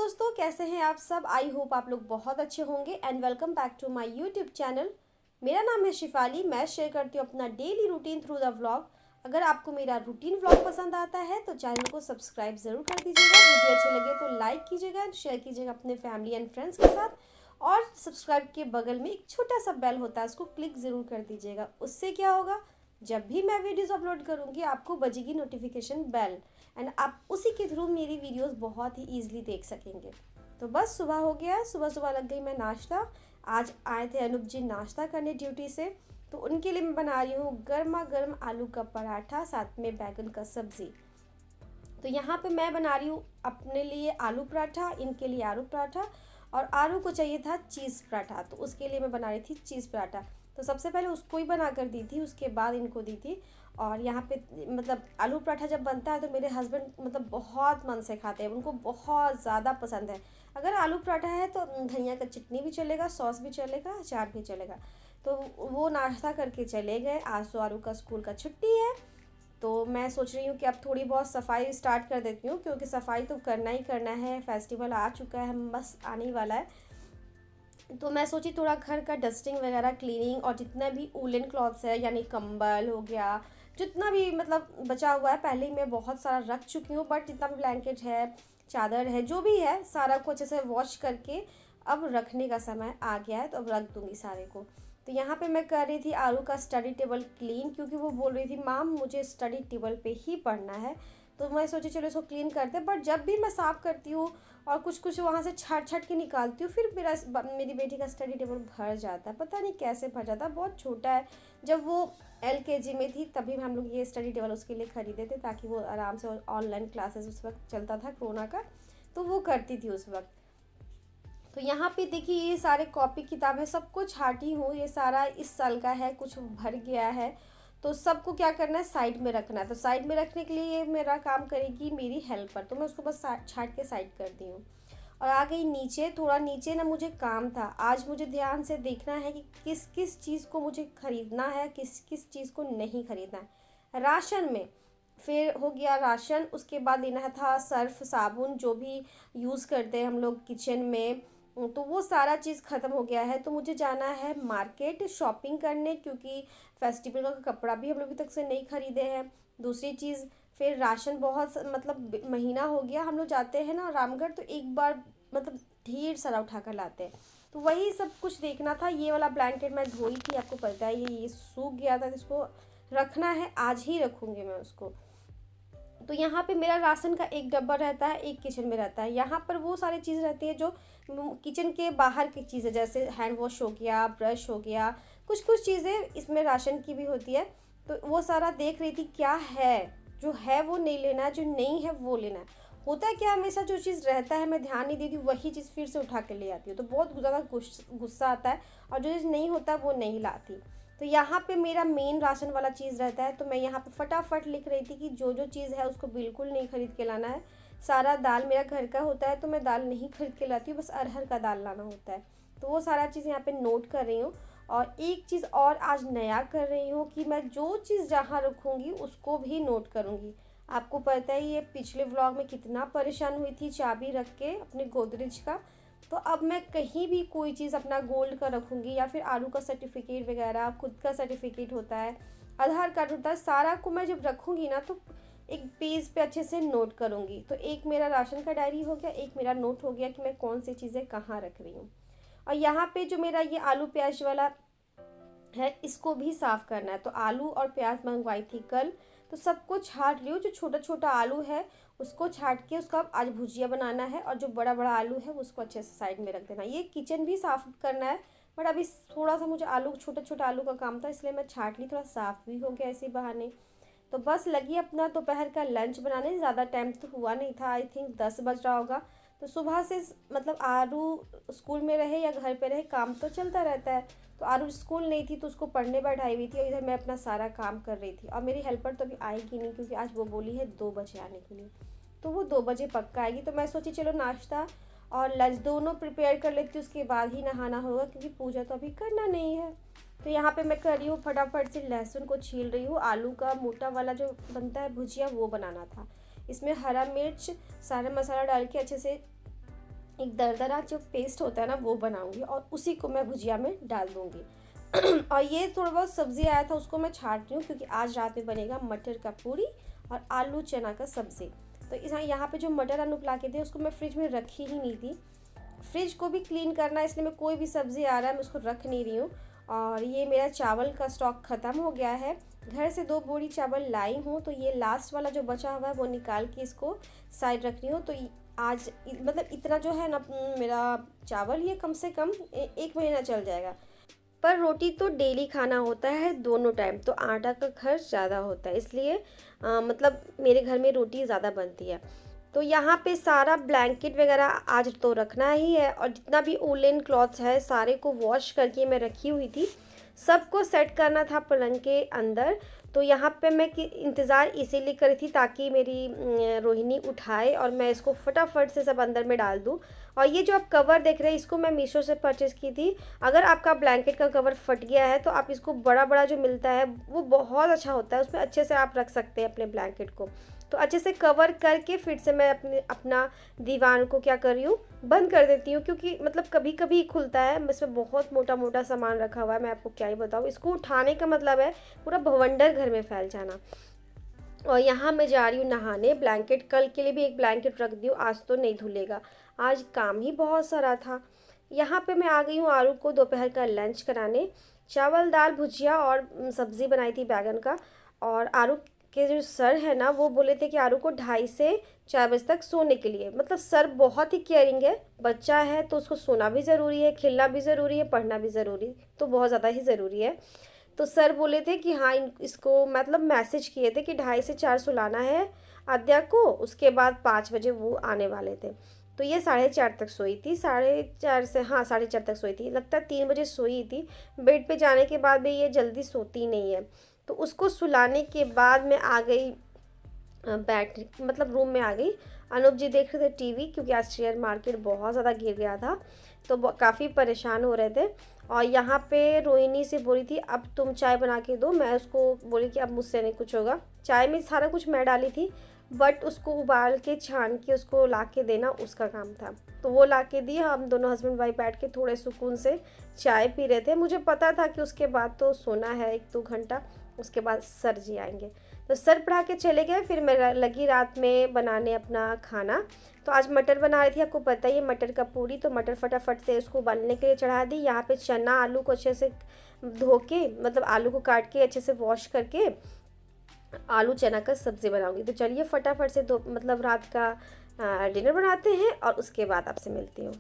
दोस्तों, कैसे हैं आप सब। आई होप आप लोग बहुत अच्छे होंगे and welcome back to my YouTube channel. मेरा नाम है शिफाली। मैं शेयर करती हूँ अपना daily routine through the vlog. अगर आपको मेरा रूटीन व्लॉग पसंद आता है तो चैनल को सब्सक्राइब ज़रूर कर दीजिएगा। वीडियो अच्छे लगे तो लाइक कीजिएगा एंड शेयर कीजिएगा अपने फैमिली एंड फ्रेंड्स के साथ। और सब्सक्राइब के बगल में एक छोटा सा बेल होता है, उसको क्लिक ज़रूर कर दीजिएगा। उससे क्या होगा, जब भी मैं वीडियोस अपलोड करूँगी आपको बजेगी नोटिफिकेशन बेल एंड आप उसी के थ्रू मेरी वीडियोस बहुत ही ईजिली देख सकेंगे। तो बस सुबह हो गया, सुबह सुबह लग गई मैं नाश्ता। आज आए थे अनूप जी नाश्ता करने ड्यूटी से, तो उनके लिए मैं बना रही हूँ गर्मा गर्म आलू का पराठा, साथ में बैगन का सब्ज़ी। तो यहाँ पे मैं बना रही हूँ अपने लिए आलू पराठा, इनके लिए आलू पराठा, और आलू को चाहिए था चीज़ पराठा, तो उसके लिए मैं बना रही थी चीज़ पराठा। तो सबसे पहले उसको ही बना कर दी थी, उसके बाद इनको दी थी। और यहाँ पे मतलब आलू पराठा जब बनता है तो मेरे हस्बैंड मतलब बहुत मन से खाते हैं, उनको बहुत ज़्यादा पसंद है। अगर आलू पराठा है तो धनिया का चटनी भी चलेगा, सॉस भी चलेगा, अचार भी चलेगा। तो वो नाश्ता करके चले गए। आज तो आलू का स्कूल का छुट्टी है, तो मैं सोच रही हूँ कि अब थोड़ी बहुत सफाई स्टार्ट कर देती हूँ, क्योंकि सफाई तो करना ही करना है। फेस्टिवल आ चुका है, बस आने ही वाला है। तो मैं सोची थोड़ा घर का डस्टिंग वगैरह, क्लीनिंग, और जितना भी वूलन क्लॉथ्स है यानी कंबल हो गया, जितना भी मतलब बचा हुआ है, पहले ही मैं बहुत सारा रख चुकी हूँ। बट जितना भी ब्लैंकेट है, चादर है, जो भी है, सारा को अच्छे से वॉश करके अब रखने का समय आ गया है, तो अब रख दूँगी सारे को। तो यहाँ पे मैं कर रही थी आलू का स्टडी टेबल क्लीन, क्योंकि वो बोल रही थी माम मुझे स्टडी टेबल पे ही पढ़ना है। तो मैं सोची चलो इसको क्लीन करते हैं। बट जब भी मैं साफ़ करती हूँ और कुछ कुछ वहाँ से छाट छाट के निकालती हूँ, फिर मेरी बेटी का स्टडी टेबल भर जाता है। पता नहीं कैसे भर जाता है, बहुत छोटा है। जब वो LKG में थी तभी हम लोग ये स्टडी टेबल उसके लिए ख़रीदे थे, ताकि वो आराम से ऑनलाइन क्लासेस उस वक्त चलता था कोरोना का, तो वो करती थी उस वक्त। तो यहाँ पे देखिए ये सारे कॉपी किताब है, सब कुछ छाटी हूँ। ये सारा इस साल का है, कुछ भर गया है, तो सबको क्या करना है, साइड में रखना है। तो साइड में रखने के लिए ये मेरा काम करेगी मेरी हेल्पर, तो मैं उसको बस छाट के साइड कर दी हूँ। और आ गई नीचे। थोड़ा नीचे ना मुझे काम था, आज मुझे ध्यान से देखना है कि किस किस चीज़ को मुझे ख़रीदना है, किस किस चीज़ को नहीं ख़रीदना है। राशन में फिर हो गया राशन, उसके बाद लेना था सर्फ साबुन, जो भी यूज़ करते हैं हम लोग किचन में, तो वो सारा चीज़ ख़त्म हो गया है। तो मुझे जाना है मार्केट शॉपिंग करने, क्योंकि फेस्टिवल का कपड़ा भी हम लोग अभी तक से नहीं ख़रीदे हैं। दूसरी चीज़, फिर राशन बहुत मतलब महीना हो गया हम लोग जाते हैं ना रामगढ़, तो एक बार मतलब ढेर सारा उठा कर लाते हैं। तो वही सब कुछ देखना था। ये वाला ब्लैंकेट मैं धोई थी, आपको पता है ये सूख गया था, इसको रखना है, आज ही रखूँगी मैं उसको। तो यहाँ पे मेरा राशन का एक डब्बा रहता है, एक किचन में रहता है। यहाँ पर वो सारी चीज़ रहती है जो किचन के बाहर की चीज़ें, जैसे हैंड वॉश हो गया, ब्रश हो गया, कुछ कुछ चीज़ें इसमें राशन की भी होती है। तो वो सारा देख रही थी क्या है, जो है वो नहीं लेना है, जो नहीं है वो लेना है। होता है क्या, हमेशा जो चीज़ रहता है मैं ध्यान नहीं देती, वही चीज़ फिर से उठा के ले आती हूँ, तो बहुत ज़्यादा गुस्सा आता है, और जो चीज़ नहीं होता वो नहीं लाती। तो यहाँ पे मेरा मेन राशन वाला चीज़ रहता है, तो मैं यहाँ पे फटाफट लिख रही थी कि जो जो चीज़ है उसको बिल्कुल नहीं ख़रीद के लाना है। सारा दाल मेरा घर का होता है, तो मैं दाल नहीं खरीद के लाती हूँ, बस अरहर का दाल लाना होता है। तो वो सारा चीज़ यहाँ पे नोट कर रही हूँ। और एक चीज़ और आज नया कर रही हूँ कि मैं जो चीज़ जहाँ रखूँगी उसको भी नोट करूँगी। आपको पता है ये पिछले व्लॉग में कितना परेशान हुई थी चाबी रख के अपने गोदरेज का। तो अब मैं कहीं भी कोई चीज़ अपना गोल्ड का रखूँगी, या फिर आलू का सर्टिफिकेट वगैरह, खुद का सर्टिफिकेट होता है, आधार कार्ड होता है, सारा को मैं जब रखूँगी ना तो एक पेज पे अच्छे से नोट करूँगी। तो एक मेरा राशन का डायरी हो गया, एक मेरा नोट हो गया कि मैं कौन सी चीज़ें कहाँ रख रही हूँ। और यहाँ पे जो मेरा ये आलू प्याज वाला है, इसको भी साफ़ करना है। तो आलू और प्याज मंगवाई थी कल, तो सबको छाट रही हूँ। जो छोटा छोटा आलू है उसको छाट के उसका आज भुजिया बनाना है, और जो बड़ा बड़ा आलू है उसको अच्छे से साइड में रख देना। ये किचन भी साफ़ करना है, बट अभी थोड़ा सा मुझे आलू, छोटा छोटा आलू का काम था, इसलिए मैं छाट ली, थोड़ा साफ़ भी हो गया इसी बहाने। तो बस लगी अपना दोपहर का लंच बनाने। ज़्यादा टाइम तो हुआ नहीं था, आई थिंक 10 बज रहा होगा। तो सुबह से मतलब आरू स्कूल में रहे या घर पे रहे, काम तो चलता रहता है। तो आरू स्कूल नहीं थी तो उसको पढ़ने बैठाई हुई थी, और इधर मैं अपना सारा काम कर रही थी। और मेरी हेल्पर तो अभी आएगी नहीं, क्योंकि आज वो बोली है 2 बजे आने के लिए, तो वो 2 बजे पक्का आएगी। तो मैं सोची चलो नाश्ता और लंच दोनों प्रिपेयर कर लेती हूँ, उसके बाद ही नहाना होगा, क्योंकि पूजा तो अभी करना नहीं है। तो यहाँ पे मैं कर रही हूँ फटाफट से लहसुन को छील रही हूँ। आलू का मोटा वाला जो बनता है भुजिया, वो बनाना था। इसमें हरा मिर्च, सारा मसाला डाल के अच्छे से एक दरदरा जो पेस्ट होता है ना वो बनाऊंगी और उसी को मैं भुजिया में डाल दूंगी। और ये थोड़ा बहुत सब्ज़ी आया था उसको मैं छाट रही हूँ क्योंकि आज रात में बनेगा मटर का पूरी और आलू चना का सब्ज़ी। तो इस यहाँ पे जो मटर अनूप ला के थे उसको मैं फ्रिज में रखी ही नहीं थी, फ्रिज को भी क्लीन करना है, इसलिए मैं कोई भी सब्ज़ी आ रहा है मैं उसको रख नहीं रही हूँ। और ये मेरा चावल का स्टॉक ख़त्म हो गया है, घर से 2 बोरी चावल लाई हूँ, तो ये लास्ट वाला जो बचा हुआ है वो निकाल के इसको साइड रख रही हूँ। तो आज मतलब इतना जो है ना मेरा चावल ये कम से कम 1 महीना चल जाएगा। पर रोटी तो डेली खाना होता है दोनों टाइम, तो आटा का खर्च ज़्यादा होता है, इसलिए मतलब मेरे घर में रोटी ज़्यादा बनती है। तो यहाँ पे सारा ब्लैंकेट वगैरह आज तो रखना ही है और जितना भी वूलन क्लॉथ्स है सारे को वॉश करके मैं रखी हुई थी, सबको सेट करना था पलंग के अंदर। तो यहाँ पे मैं इंतज़ार इसीलिए करी थी ताकि मेरी रोहिणी उठाए और मैं इसको फटाफट से सब अंदर में डाल दूँ। और ये जो आप कवर देख रहे हैं इसको मैं मीशो से परचेज़ की थी। अगर आपका ब्लैंकेट का कवर फट गया है तो आप इसको बड़ा बड़ा जो मिलता है वो बहुत अच्छा होता है, उसमें अच्छे से आप रख सकते हैं अपने ब्लैंकेट को। तो अच्छे से कवर करके फिर से मैं अपना दीवान को क्या कर रही हूँ बंद कर देती हूँ, क्योंकि मतलब कभी कभी खुलता है, इसमें बहुत मोटा मोटा सामान रखा हुआ है, मैं आपको क्या ही बताऊँ। इसको उठाने का मतलब है पूरा भवंडर घर में फैल जाना। और यहाँ मैं जा रही हूँ नहाने, ब्लैंकेट कल के लिए भी एक ब्लैंकेट रख दी हूँ, आज तो नहीं धुलेगा, आज काम ही बहुत सारा था। यहाँ पे मैं आ गई हूँ आरू को दोपहर का लंच कराने। चावल दाल भुजिया और सब्ज़ी बनाई थी बैगन का। और आरू के जो सर है ना वो बोले थे कि आरू को 2:30 से 4 बजे तक सोने के लिए, मतलब सर बहुत ही केयरिंग है, बच्चा है तो उसको सोना भी ज़रूरी है, खेलना भी ज़रूरी है, पढ़ना भी ज़रूरी, तो बहुत ज़्यादा ही ज़रूरी है। तो सर बोले थे कि हाँ इसको मतलब मैसेज किए थे कि 2:30 से 4 सुलाना है आद्या को, उसके बाद 5 बजे वो आने वाले थे। तो ये 4:30 तक सोई थी, 4:30 से हाँ 4:30 तक सोई थी, लगता है 3 बजे सोई थी। बेड पे जाने के बाद भी ये जल्दी सोती नहीं है। तो उसको सुलाने के बाद मैं आ गई मतलब रूम में आ गई। अनूप जी देख रहे थे टीवी, क्योंकि आज शेयर मार्केट बहुत ज़्यादा गिर गया था तो काफ़ी परेशान हो रहे थे। और यहाँ पे रोहिणी से बोली थी अब तुम चाय बना के दो, मैं उसको बोली कि अब मुझसे नहीं कुछ होगा। चाय में सारा कुछ मैं डाली थी, बट उसको उबाल के छान के उसको ला के देना उसका काम था, तो वो ला के दी। हम दोनों हस्बैंड वाइफ बैठ के थोड़े सुकून से चाय पी रहे थे। मुझे पता था कि उसके बाद तो सोना है 1-2 घंटा, उसके बाद सर जी आएंगे। तो सर पढ़ा के चले गए, फिर मैं लगी रात में बनाने अपना खाना। तो आज मटर बना रही थी, आपको पता ही है मटर का पूरी, तो मटर फटाफट से उसको उबालने के लिए चढ़ा दी। यहाँ पे चना आलू को अच्छे से धो के, मतलब आलू को काट के अच्छे से वॉश करके आलू चना का सब्ज़ी बनाऊंगी। तो चलिए फटाफट से मतलब रात का डिनर बनाते हैं और उसके बाद आपसे मिलती हूँ।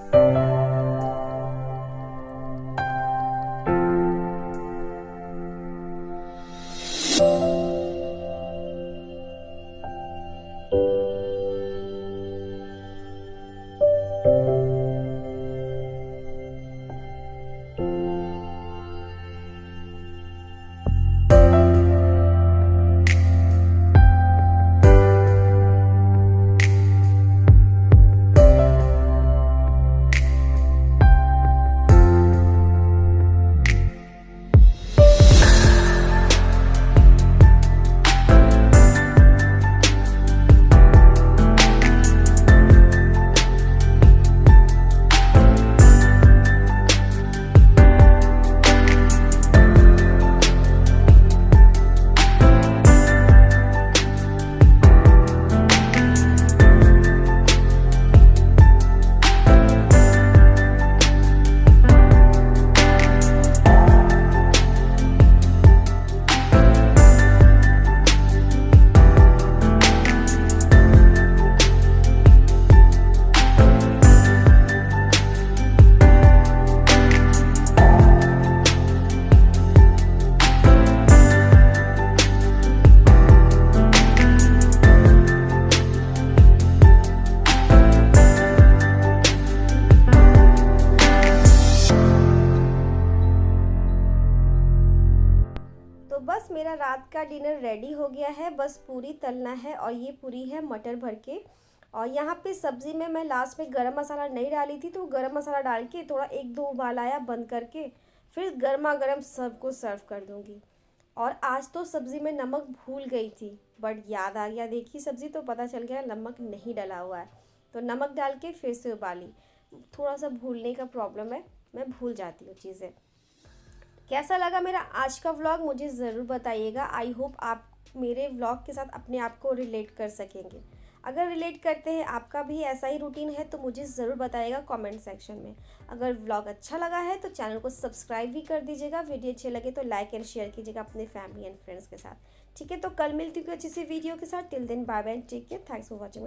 तो बस मेरा रात का डिनर रेडी हो गया है, बस पूरी तलना है और ये पूरी है मटर भर के। और यहाँ पे सब्ज़ी में मैं लास्ट में गरम मसाला नहीं डाली थी, तो गरम मसाला डाल के थोड़ा 1-2 उबाल आया बंद करके फिर गर्मा गर्म सबको सर्व कर दूँगी। और आज तो सब्ज़ी में नमक भूल गई थी, बट याद आ गया, देखी सब्ज़ी तो पता चल गया नमक नहीं डला हुआ है, तो नमक डाल के फिर से उबाली। थोड़ा सा भूलने का प्रॉब्लम है, मैं भूल जाती हूँ चीज़ें। कैसा लगा मेरा आज का व्लॉग मुझे ज़रूर बताइएगा। आई होप आप मेरे व्लॉग के साथ अपने आप को रिलेट कर सकेंगे। अगर रिलेट करते हैं, आपका भी ऐसा ही रूटीन है, तो मुझे ज़रूर बताइएगा कमेंट सेक्शन में। अगर व्लॉग अच्छा लगा है तो चैनल को सब्सक्राइब भी कर दीजिएगा। वीडियो अच्छे लगे तो लाइक एंड शेयर कीजिएगा अपने फैमिली एंड फ्रेंड्स के साथ। ठीक है, तो कल मिलती हूँ अच्छी सी वीडियो के साथ। Till then bye bye, take care, thanks for watching.